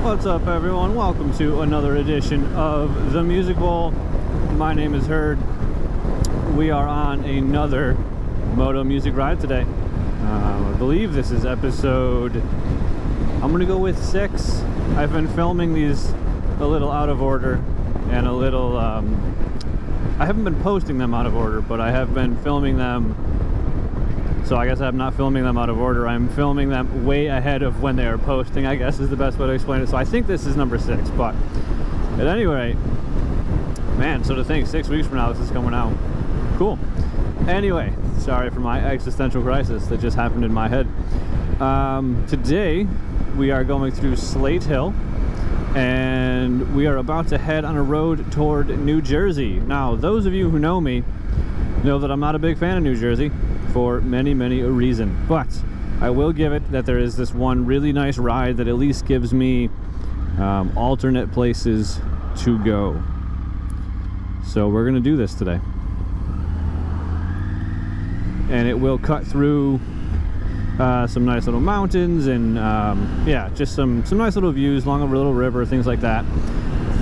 What's up, everyone? Welcome to another edition of The Music Bowl. My name is Herd. We are on another Moto music ride today. I believe this is episode, I'm gonna go with 6. I've been filming these a little out of order and a little, I haven't been posting them out of order, but I have been filming them. So I guess I'm not filming them out of order. I'm filming them way ahead of when they are posting, I guess is the best way to explain it. So I think this is number 6, but at any rate, man, so to think 6 weeks from now this is coming out. Cool. Anyway, sorry for my existential crisis that just happened in my head. Today we are going through Slate Hill and we are about to head on a road toward New Jersey. Now, those of you who know me know that I'm not a big fan of New Jersey for many reasons, but I will give it that there is this one really nice ride that at least gives me alternate places to go. So we're gonna do this today, and it will cut through some nice little mountains and yeah, just some nice little views along a little river, things like that.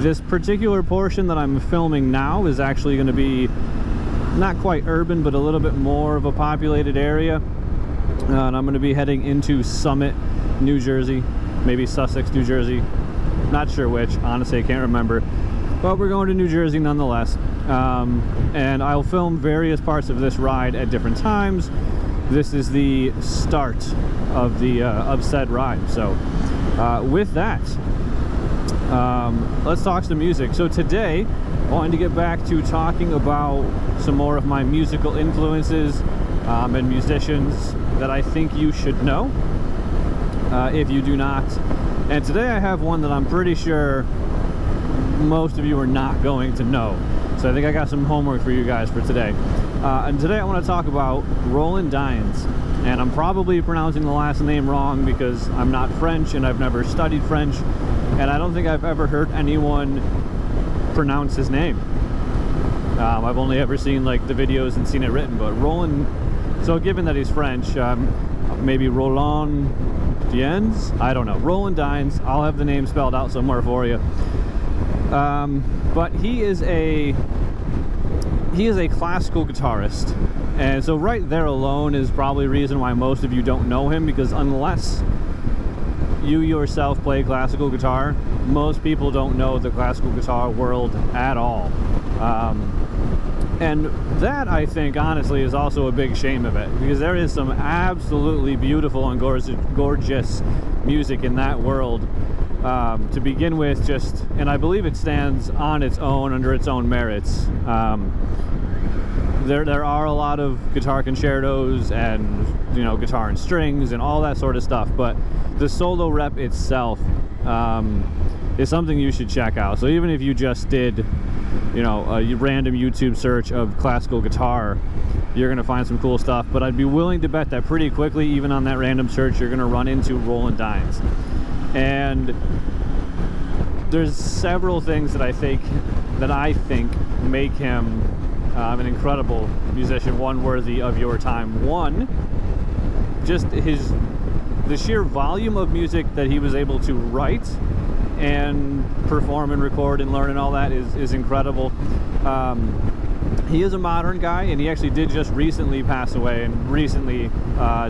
This particular portion that I'm filming now is actually going to be not quite urban, but a little bit more of a populated area, and I'm going to be heading into Summit, New Jersey, maybe Sussex, New Jersey, not sure which, honestly I can't remember, but we're going to New Jersey nonetheless. And I'll film various parts of this ride at different times. This is the start of the said ride. So with that, let's talk some music. So today I wanted to get back to talking about some more of my musical influences and musicians that I think you should know if you do not. And today I have one that I'm pretty sure most of you are not going to know. So I think I got some homework for you guys for today. And today I want to talk about Roland Dyens. And I'm probably pronouncing the last name wrong because I'm not French and I've never studied French. And I don't think I've ever heard anyone pronounce his name. I've only ever seen like the videos and seen it written, but Roland, so given that he's French, maybe Roland Dyens? I don't know. Roland Dyens. I'll have the name spelled out somewhere for you. But he is a classical guitarist, and so right there alone is probably a reason why most of you don't know him, because unless you yourself play classical guitar, most people don't know the classical guitar world at all. And that, I think, honestly, is also a big shame of it, because there is some absolutely beautiful and gorgeous music in that world. To begin with, just, and I believe it stands on its own, under its own merits. There are a lot of guitar concertos and, you know, guitar and strings and all that sort of stuff, but the solo rep itself is something you should check out. So even if you just did, you know, a random YouTube search of classical guitar, you're gonna find some cool stuff. But I'd be willing to bet that pretty quickly, even on that random search, you're gonna run into Roland Dyens. And there's several things that I think make him an incredible musician, one worthy of your time. One, just the sheer volume of music that he was able to write and perform and record and learn and all that is incredible. He is a modern guy, and he actually did just recently pass away, and recently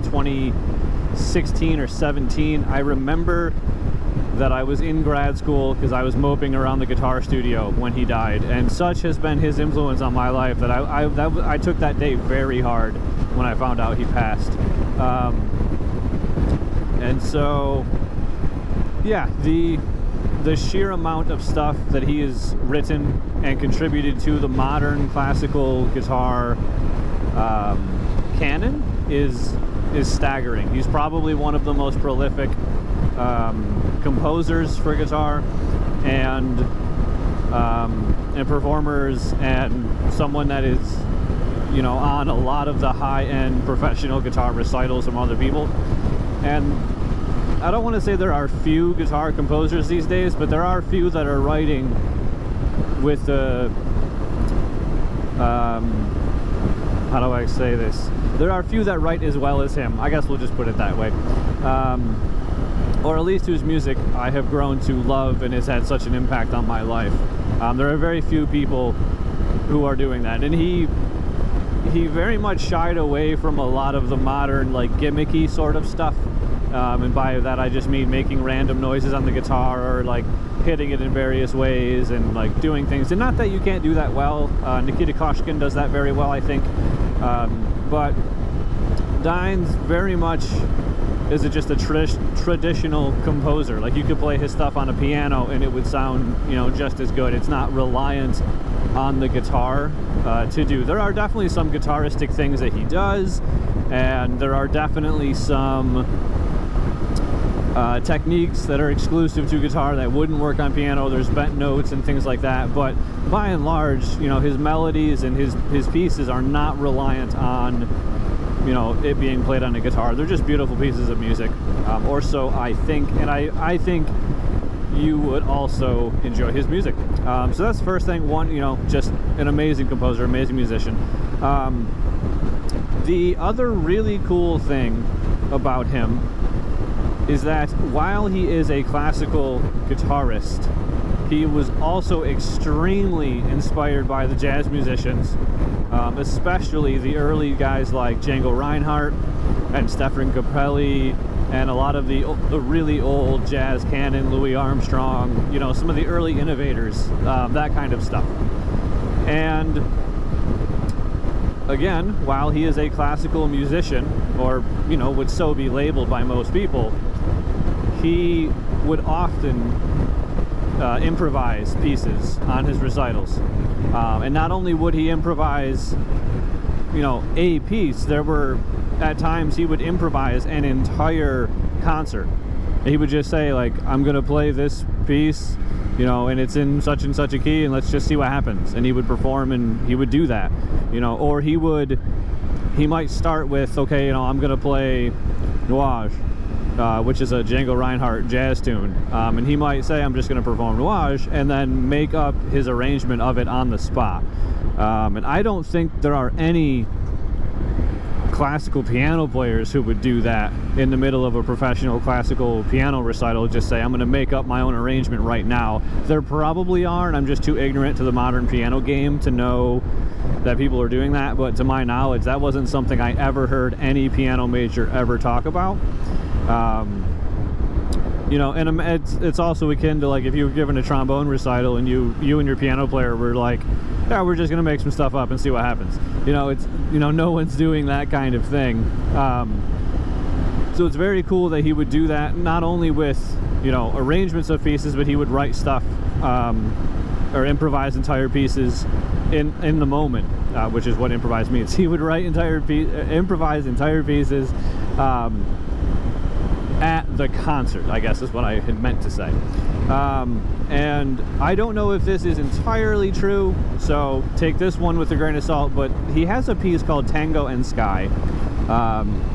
2016 or 17, I remember that I was in grad school because I was moping around the guitar studio when he died, and such has been his influence on my life that I took that day very hard when I found out he passed. And so yeah, the sheer amount of stuff that he has written and contributed to the modern classical guitar canon is staggering. He's probably one of the most prolific composers for guitar and performers, and someone that is, you know, on a lot of the high-end professional guitar recitals from other people. And I don't want to say there are few guitar composers these days, but there are few that are writing with the how do I say this? There are few that write as well as him. I guess we'll just put it that way. or at least whose music I have grown to love and has had such an impact on my life. There are very few people who are doing that, and he very much shied away from a lot of the modern, like, gimmicky sort of stuff. And by that I just mean making random noises on the guitar, or like hitting it in various ways, and like doing things. And not that you can't do that well. Nikita Koshkin does that very well, I think. But Dyens very much is just a traditional composer. Like, you could play his stuff on a piano and it would sound, you know, just as good. It's not reliant on the guitar to do. There are definitely some guitaristic things that he does, and there are definitely some techniques that are exclusive to guitar that wouldn't work on piano. There's bent notes and things like that, but by and large, you know, his melodies and his pieces are not reliant on, you know, it being played on a guitar. They're just beautiful pieces of music, or so I think, and I think you would also enjoy his music. So that's the first thing. One, you know, just an amazing composer, amazing musician. The other really cool thing about him is that while he is a classical guitarist, he was also extremely inspired by the jazz musicians, especially the early guys like Django Reinhardt and Stefan Grappelli, and a lot of the really old jazz canon, Louis Armstrong, you know, some of the early innovators, that kind of stuff. And again, while he is a classical musician, or, you know, would so be labeled by most people, he would often improvise pieces on his recitals. And not only would he improvise, you know, a piece, there were, at times, he would improvise an entire concert. He would just say, like, I'm gonna play this piece, you know, and it's in such and such a key, and let's just see what happens. And he would perform, and he would do that, you know. Or he might start with, okay, you know, I'm gonna play Nuage, which is a Django Reinhardt jazz tune, and he might say, I'm just going to perform Nuage, and then make up his arrangement of it on the spot. And I don't think there are any classical piano players who would do that in the middle of a professional classical piano recital. Just say, I'm going to make up my own arrangement right now. There probably are, and I'm just too ignorant to the modern piano game to know that people are doing that, but to my knowledge, that wasn't something I ever heard any piano major ever talk about. You know, and it's also akin to, like, if you were given a trombone recital and you and your piano player were like, yeah, we're just gonna make some stuff up and see what happens. You know, it's, you know, no one's doing that kind of thing. So it's very cool that he would do that, not only with, you know, arrangements of pieces, but he would write stuff, or improvise entire pieces in the moment, which is what improvise means. He would write improvise entire pieces at the concert, I guess is what I had meant to say. And I don't know if this is entirely true, so take this one with a grain of salt, but he has a piece called Tango and Sky.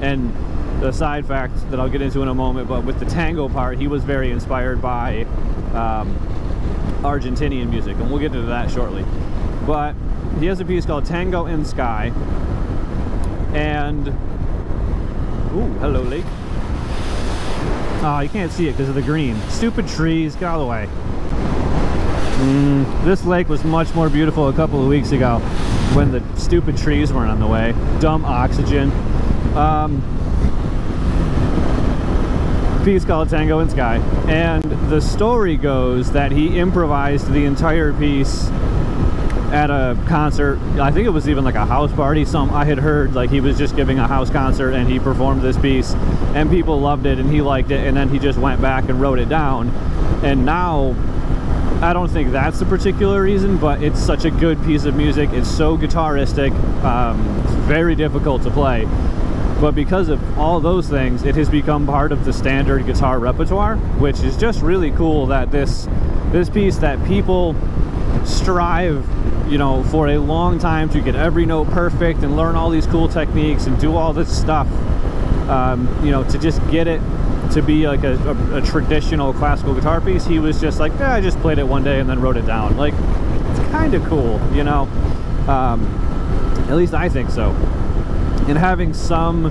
And the side fact that I'll get into in a moment, but with the tango part, he was very inspired by Argentinian music, and we'll get into that shortly. But he has a piece called Tango and Sky, and ooh, hello lake. Oh, you can't see it because of the green. Stupid trees, get out of the way. This lake was much more beautiful a couple of weeks ago when the stupid trees weren't on the way. Dumb oxygen. Piece called Tango and Sky, and the story goes that he improvised the entire piece at a concert. I think it was even like a house party. I had heard like he was just giving a house concert and he performed this piece and people loved it and he liked it, and then he just went back and wrote it down. And now I don't think that's the particular reason, but it's such a good piece of music. It's so guitaristic, it's very difficult to play. But because of all those things, it has become part of the standard guitar repertoire, which is just really cool that this piece that people strive, you know, for a long time to get every note perfect and learn all these cool techniques and do all this stuff, you know, to just get it to be like a traditional classical guitar piece. He was just like, I just played it one day and then wrote it down. Like, it's kind of cool, you know. At least I think so. And having some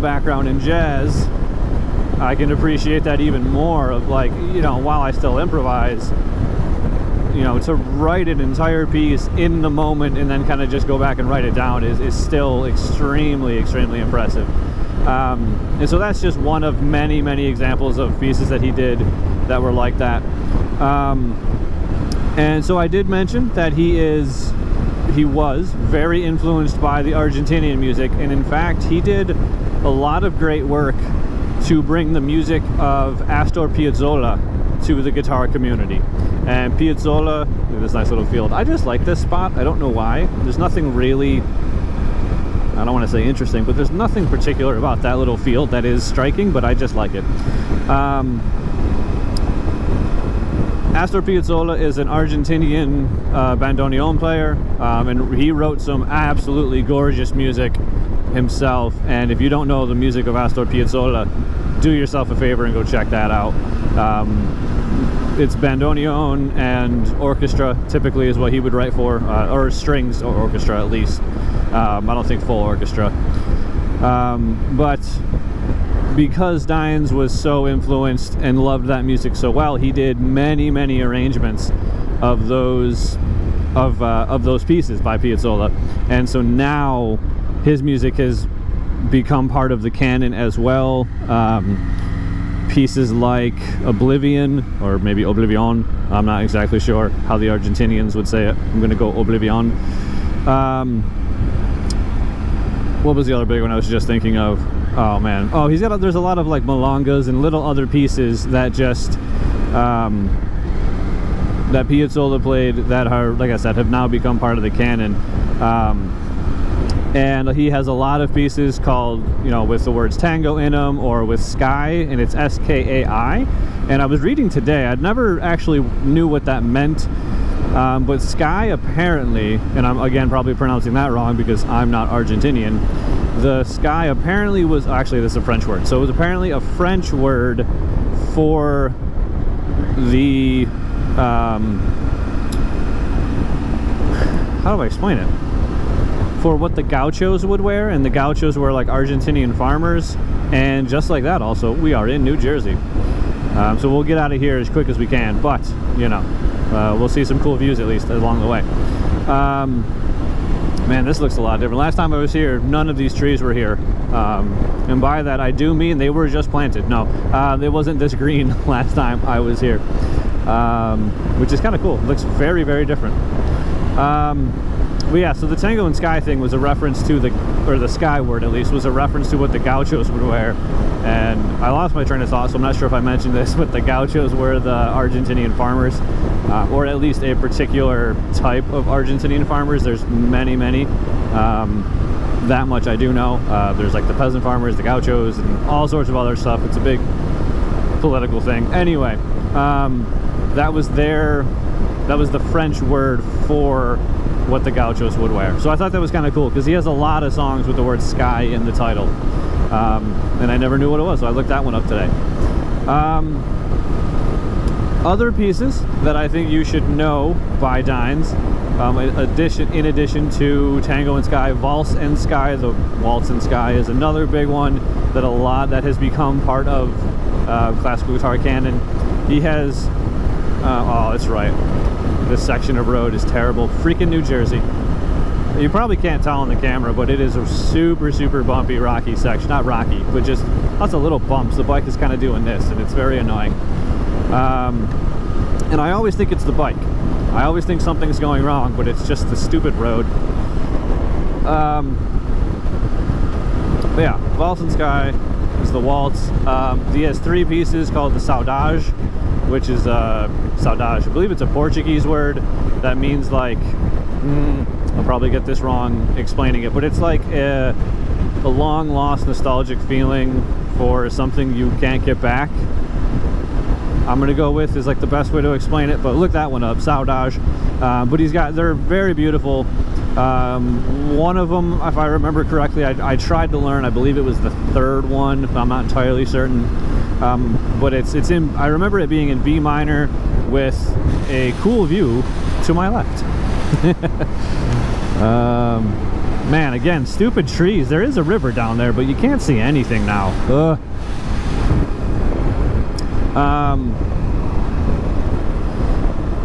background in jazz, I can appreciate that even more, of like, you know, while I still improvise, you know, to write an entire piece in the moment and then kind of just go back and write it down is still extremely impressive. And so that's just one of many examples of pieces that he did that were like that. And so I did mention that he was very influenced by the Argentinian music, and in fact he did a lot of great work to bring the music of Astor Piazzolla to the guitar community. And Piazzolla, look at this nice little field. I just like this spot. I don't know why. There's nothing really, I don't want to say interesting, but there's nothing particular about that little field that is striking, but I just like it. Astor Piazzolla is an Argentinian bandoneon player, and he wrote some absolutely gorgeous music himself. And if you don't know the music of Astor Piazzolla, do yourself a favor and go check that out. It's bandoneon and orchestra typically is what he would write for, or strings or orchestra at least. I don't think full orchestra. But because Dyens was so influenced and loved that music so well, he did many arrangements of those pieces by Piazzolla. And so now his music has become part of the canon as well. Pieces like Oblivion, or maybe Oblivion, I'm not exactly sure how the Argentinians would say it. I'm gonna go Oblivion. What was the other big one I was just thinking of? Oh man, oh, there's a lot of like milongas and little other pieces that just that Piazzolla played that are, like I said, have now become part of the canon. And he has a lot of pieces called, you know, with the words tango in them, or with sky, and it's S-K-A-I. And I was reading today, I'd never actually knew what that meant, but sky apparently, and I'm again probably pronouncing that wrong because I'm not Argentinian, the sky apparently was, actually this is a French word, so it was apparently a French word for the, how do I explain it? For what the gauchos would wear, and the gauchos were like Argentinian farmers. And just like that, also, we are in New Jersey. So we'll get out of here as quick as we can, but, you know, we'll see some cool views at least along the way. Man, this looks a lot different. Last time I was here, none of these trees were here. And by that, I do mean they were just planted. No, it wasn't this green last time I was here, which is kind of cool. It looks very different. But yeah, so the tango and sky thing was a reference to the sky word at least, was a reference to what the gauchos would wear. And I lost my train of thought, so I'm not sure if I mentioned this, but the gauchos were the Argentinian farmers, or at least a particular type of Argentinian farmers. There's many. That much I do know. There's like the peasant farmers, the gauchos, and all sorts of other stuff. It's a big political thing. Anyway, that was the French word for what the gauchos would wear. So I thought that was kind of cool, because he has a lot of songs with the word sky in the title, and I never knew what it was, so I looked that one up today. Other pieces that I think you should know by Dyens, in addition to Tango and Sky, Valse and Sky. The Waltz and Sky is another big one that has become part of classical guitar canon. He has, oh, that's right, this section of road is terrible. Freaking New Jersey. You probably can't tell on the camera, but it is a super bumpy, rocky section. Not rocky, but just lots of little bumps. The bike is kind of doing this, and it's very annoying. And I always think it's the bike. I always think something's going wrong, but it's just the stupid road. But yeah, Valse and Sky is the waltz. He has three pieces called the Saudade, which is saudade. I believe it's a Portuguese word that means like, I'll probably get this wrong explaining it, but it's like a long lost nostalgic feeling for something you can't get back. I'm gonna go with is like the best way to explain it, but look that one up, Saudade. But they're very beautiful. One of them, if I remember correctly, I tried to learn, I believe it was the third one, I'm not entirely certain. But I remember it being in B minor with a cool view to my left. Man, again, stupid trees. There is a river down there, but you can't see anything now.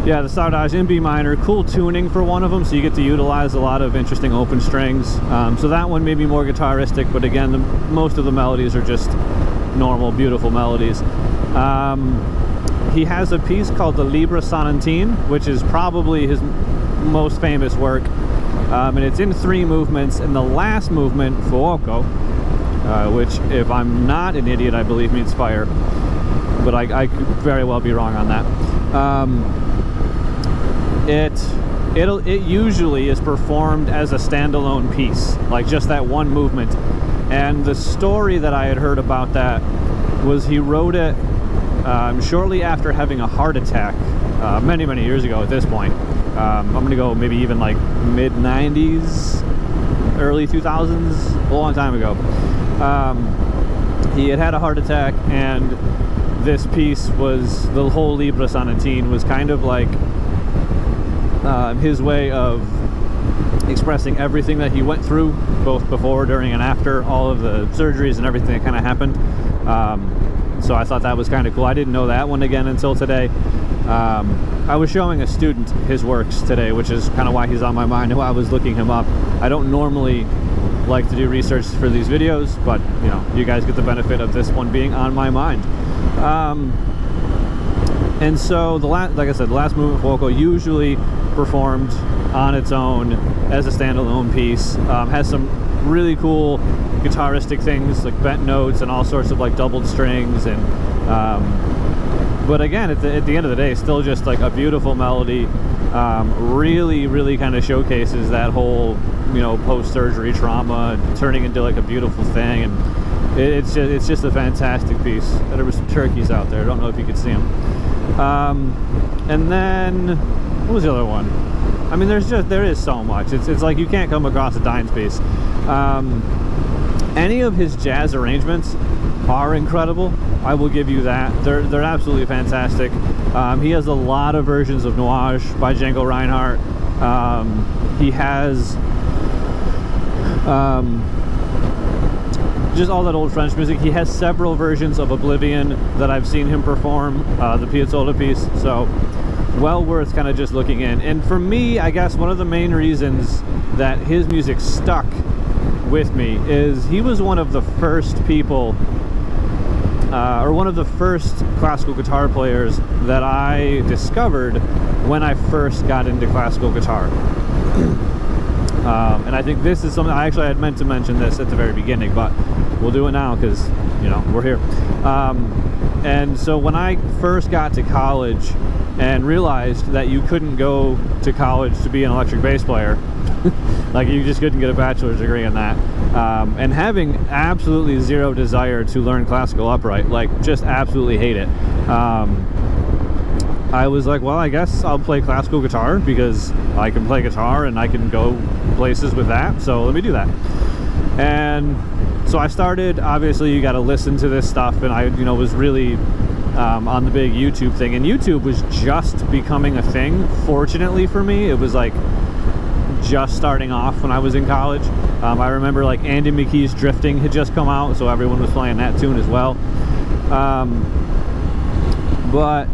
Yeah, the Stardust in B minor, cool tuning for one of them, so you get to utilize a lot of interesting open strings. So that one may be more guitaristic, but again, most of the melodies are just normal, beautiful melodies. He has a piece called the Libre Sonantine, which is probably his most famous work, and it's in 3 movements, and the last movement, Fuoco, which, if I'm not an idiot, I believe means fire, but I could very well be wrong on that. It usually is performed as a standalone piece, like just that one movement. And the story that I had heard about that was he wrote it shortly after having a heart attack many years ago at this point. I'm gonna go maybe even like mid-90s, early 2000s, a long time ago. He had a heart attack, and this piece was, the whole Libre Sonantine was kind of like his way of expressing everything that he went through, both before, during, and after all of the surgeries and everything that kind of happened. So I thought that was kind of cool. I didn't know that one again until today. I was showing a student his works today, which is kind of why he's on my mind and why I was looking him up. I don't normally like to do research for these videos, but you know, you guys get the benefit of this one being on my mind. And so like I said, the last movement, Fuoco, usually performed on its own as a standalone piece. Has some really cool guitaristic things like bent notes and all sorts of like doubled strings, and but again, at the end of the day, still just like a beautiful melody. Really kind of showcases that whole, you know, post-surgery trauma turning into like a beautiful thing, and it's just a fantastic piece. There were some turkeys out there. I don't know if you could see them. And then what was the other one? I mean, there is so much. It's like you can't come across a Dyens piece. Any of his jazz arrangements are incredible. I will give you that. They're absolutely fantastic. He has a lot of versions of Nuage by Django Reinhardt. He has just all that old French music. He has several versions of Oblivion that I've seen him perform, the Piazzolla piece. So well worth kind of just looking in. And for me, I guess one of the main reasons that his music stuck with me is he was one of the first people, or one of the first classical guitar players that I discovered when I first got into classical guitar. And I think this is something I actually had meant to mention this at the very beginning, but we'll do it now because, you know, we're here. And so when I first got to college and realized that you couldn't go to college to be an electric bass player, like you just couldn't get a bachelor's degree in that, and having absolutely zero desire to learn classical upright, like just absolutely hate it, I was like, well, I guess I'll play classical guitar because I can play guitar and I can go places with that, so let me do that. And so I started. Obviously you got to listen to this stuff, and I, you know, was really on the big YouTube thing, and YouTube was just becoming a thing. Fortunately for me, it was like just starting off when I was in college. I remember like Andy McKee's Drifting had just come out, so everyone was playing that tune as well. But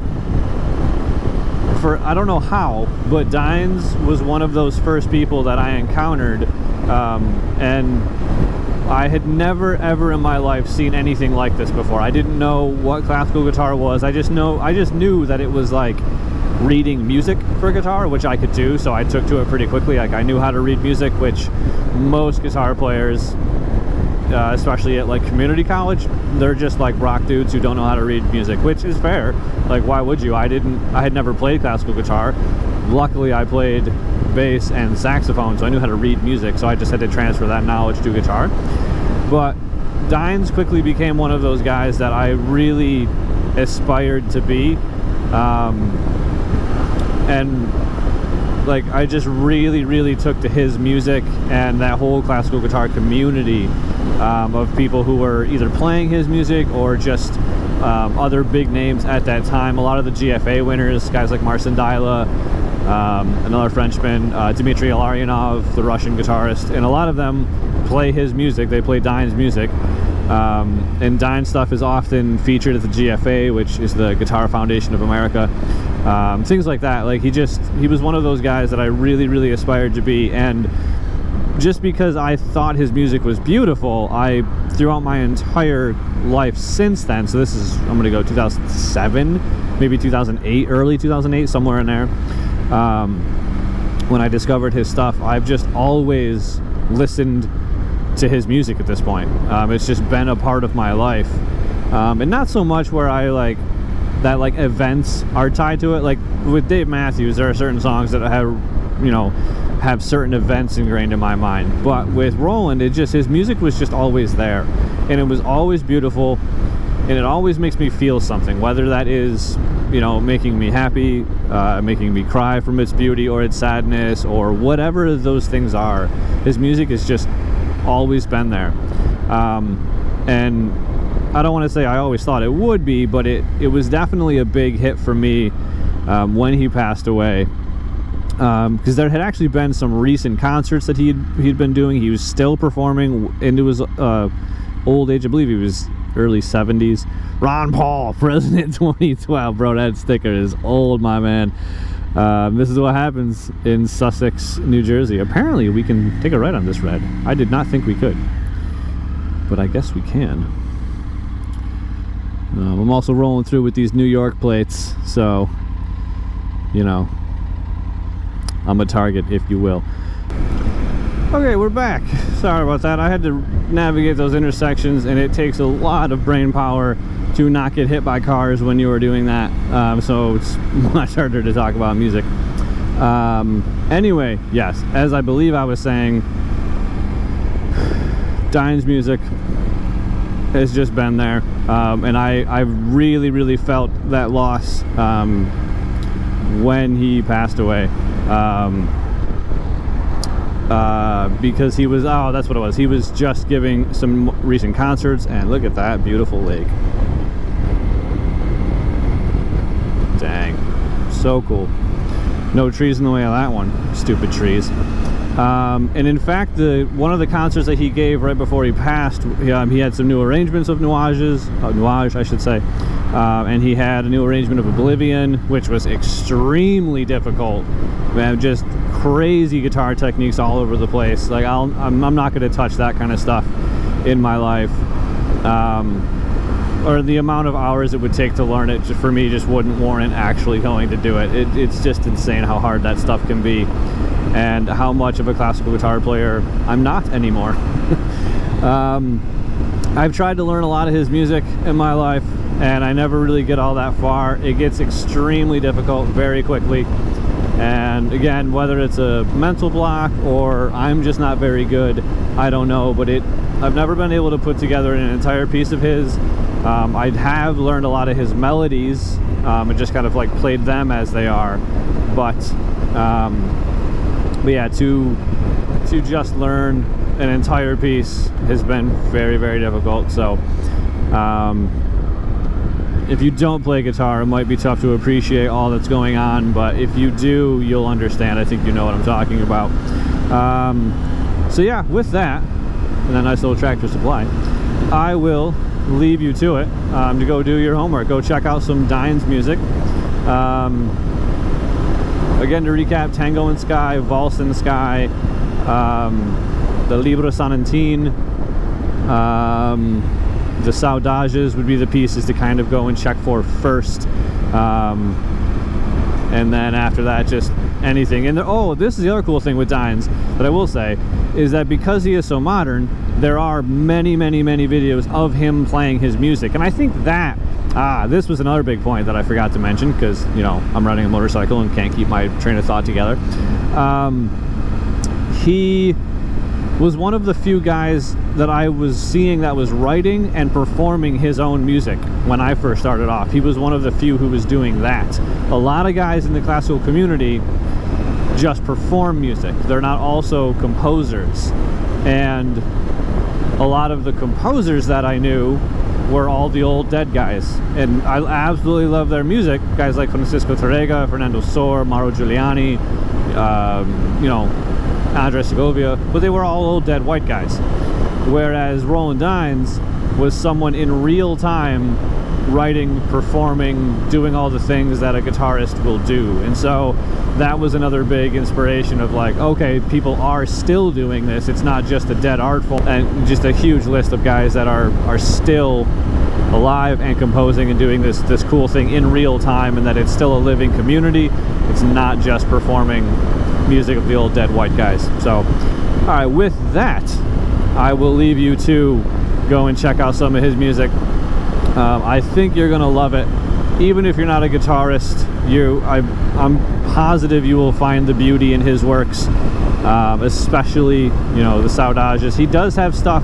I don't know how, but Dyens was one of those first people that I encountered, and I had never ever in my life seen anything like this before. I didn't know what classical guitar was. I just knew that it was like reading music for guitar, which I could do, so I took to it pretty quickly. Like I knew how to read music, which most guitar players, especially at like community college, they're just like rock dudes who don't know how to read music, which is fair. Like, why would you? I had never played classical guitar. Luckily I played bass and saxophone, so I knew how to read music, so I just had to transfer that knowledge to guitar. But Dyens quickly became one of those guys that I really aspired to be, and like I just really took to his music and that whole classical guitar community of people who were either playing his music or just other big names at that time. A lot of the GFA winners, guys like Marcin Dyla, another Frenchman, Dmitry Ilarionov, the Russian guitarist, and a lot of them play his music. They play Dyens' music, And Dyens stuff is often featured at the GFA, which is the Guitar Foundation of America. Things like that. Like, he was one of those guys that I really, really aspired to be. And just because I thought his music was beautiful, throughout my entire life since then, so this is, I'm gonna go 2007, maybe 2008, early 2008, somewhere in there, when I discovered his stuff, I've just always listened to his music at this point. It's just been a part of my life, and not so much where I like that, like, events are tied to it. Like with Dave Matthews, there are certain songs that have certain events ingrained in my mind, but with Roland, his music was just always there, and it was always beautiful, and it always makes me feel something, whether that is, making me happy, making me cry from its beauty or its sadness, or whatever those things are. His music has just always been there, and I don't want to say I always thought it would be, but it was definitely a big hit for me when he passed away, because there had actually been some recent concerts that he'd been doing. He was still performing into his old age. I believe he was early 70s. Ron Paul, President 2012. Bro, that sticker is old, my man. This is what happens in Sussex, New Jersey. Apparently we can take a right on this red. I did not think we could, but I guess we can. I'm also rolling through with these New York plates, so I'm a target, if you will. Okay, we're back. Sorry about that. I had to navigate those intersections, and it takes a lot of brain power to not get hit by cars when you are doing that. So it's much harder to talk about music. Anyway, yes, as I believe I was saying, Dyens' music has just been there, and I really, really felt that loss when he passed away. Because he was, that's what it was. He was just giving some recent concerts, and look at that beautiful lake. Dang, so cool. No trees in the way of that one. Stupid trees. And in fact, one of the concerts that he gave right before he passed, he had some new arrangements of Nuage, I should say, and he had a new arrangement of Oblivion, which was extremely difficult. Man, just crazy guitar techniques all over the place. Like, I'm not going to touch that kind of stuff in my life, or the amount of hours it would take to learn it for me just wouldn't warrant actually going to do it. It's just insane how hard that stuff can be, and how much of a classical guitar player I'm not anymore. I've tried to learn a lot of his music in my life, and I never really get all that far. It gets extremely difficult very quickly. And again, whether it's a mental block or I'm just not very good, I don't know, but I've never been able to put together an entire piece of his. I have learned a lot of his melodies, and just kind of like played them as they are, but yeah, to just learn an entire piece has been very, very difficult. So if you don't play guitar, it might be tough to appreciate all that's going on, but if you do, you'll understand. I think you know what I'm talking about. So yeah, with that, and that nice little Tractor Supply, I will leave you to it, to go do your homework. Go check out some Dyens music. Again, to recap, Tango in Sky, Valse in Sky, the Libro Sanentin, the Saudages would be the pieces to kind of go and check for first, and then after that, just anything. And this is the other cool thing with Dyens that I will say, is that because he is so modern, there are many, many, many videos of him playing his music. And I think that this was another big point that I forgot to mention, because I'm riding a motorcycle and can't keep my train of thought together. He was one of the few guys that I was seeing that was writing and performing his own music when I first started off. He was one of the few who was doing that. A lot of guys in the classical community just perform music. They're not also composers. And a lot of the composers that I knew were all the old dead guys. And I absolutely love their music. Guys like Francisco Tárrega, Fernando Sor, Mauro Giuliani, Andres Segovia, but they were all old dead white guys. Whereas Roland Dyens was someone in real time writing, performing, doing all the things that a guitarist will do. And so that was another big inspiration of like, okay, people are still doing this. It's not just a dead art form. And just a huge list of guys that are still alive and composing and doing this cool thing in real time, and that it's still a living community. It's not just performing music of the old dead white guys. So, all right, with that, I will leave you to go and check out some of his music. I think you're gonna love it. Even if you're not a guitarist, I'm positive you will find the beauty in his works, especially, you know, the saudages. He does have stuff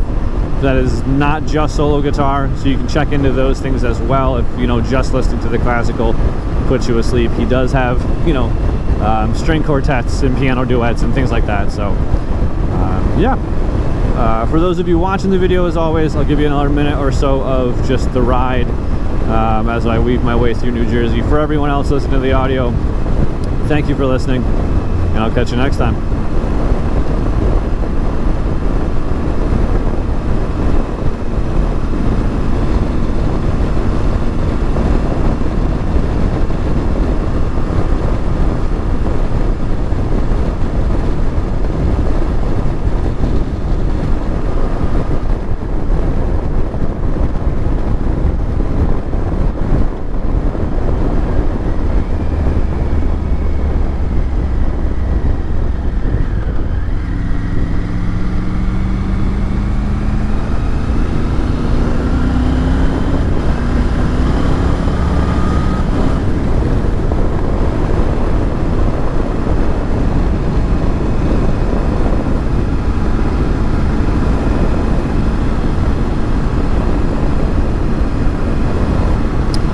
that is not just solo guitar, so you can check into those things as well. If, you know, just listening to the classical puts you asleep, he does have, you know, string quartets and piano duets and things like that. So yeah, for those of you watching the video, as always, I'll give you another minute or so of just the ride as I weave my way through New Jersey. For everyone else listening to the audio, thank you for listening, and I'll catch you next time.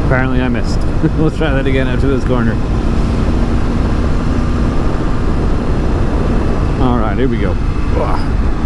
Apparently I missed. We'll try that again after this corner. Alright, here we go. Ugh.